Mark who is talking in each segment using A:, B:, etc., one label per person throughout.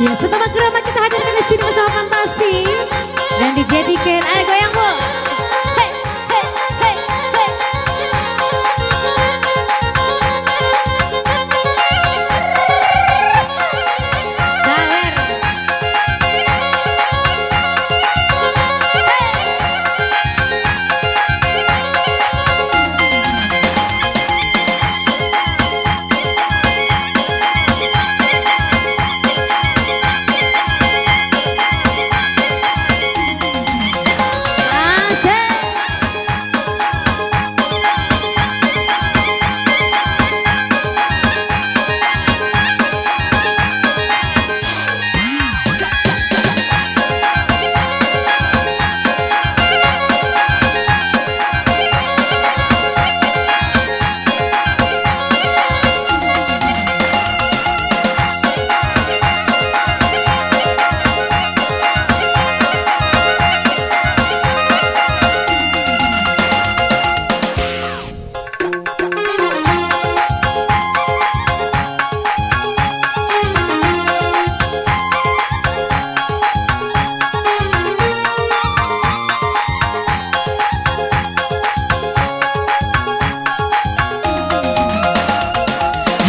A: Ya, setelah keramat kita hadirkan di sini bersama Fantasi dan dijadikan ayo goyang bu. Hey, hey, hey, hey. Daher.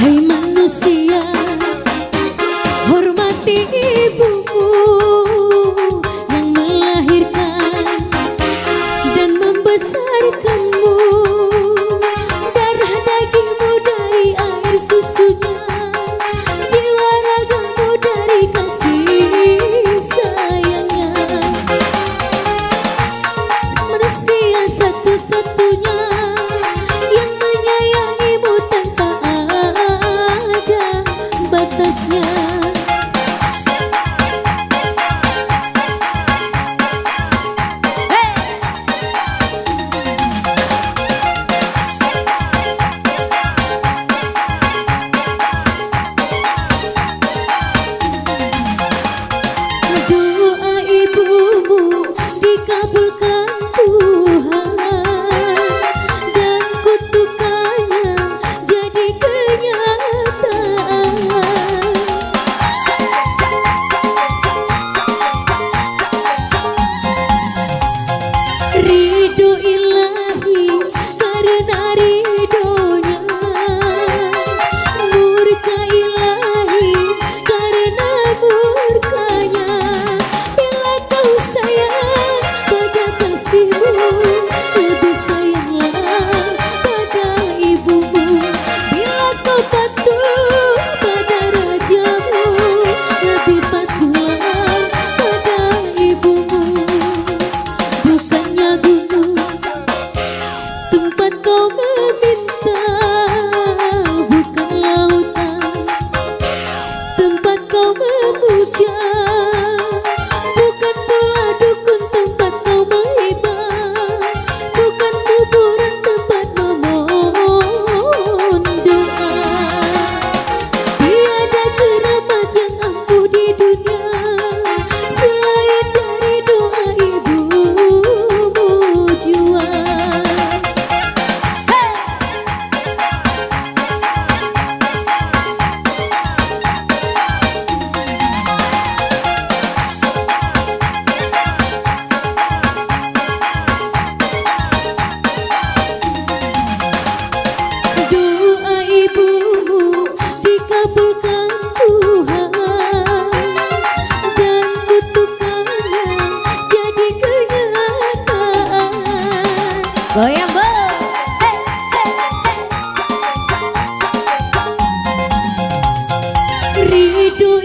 A: Hai manusia, hormati ibumu yang melahirkan dan membesarkanmu. Darah dagingmu dari air susunya, jiwa ragamu dari kasih sayangnya. Manusia satu-satunya yang menyayangimu tanpa ada batasnya. Doa ibumu dikabulkan Tuhan dan kutukannya jadi kenyataan. Ridho ilahi karena ridhonya, murka ilahi karena murkanya. Bila kau sayang pada kasihmu, lebih sayanglah pada ibumu. Bila kau patuh pada rajamu, lebih patuhlah pada ibumu. Bukannya gunung tempat kau meminta, bukan lautan tempat kau memuja, bukan pula dukun tempat kau menghibah, bukan kuburan tempat memohon doa. Tiada keramat yang ampuh di dunia selain dari doa ibumu jua. Doa ibumu dikabulkan Tuhan dan kutukannya jadi kenyataan. Goyang bu. Hey, hey, hey. Ridho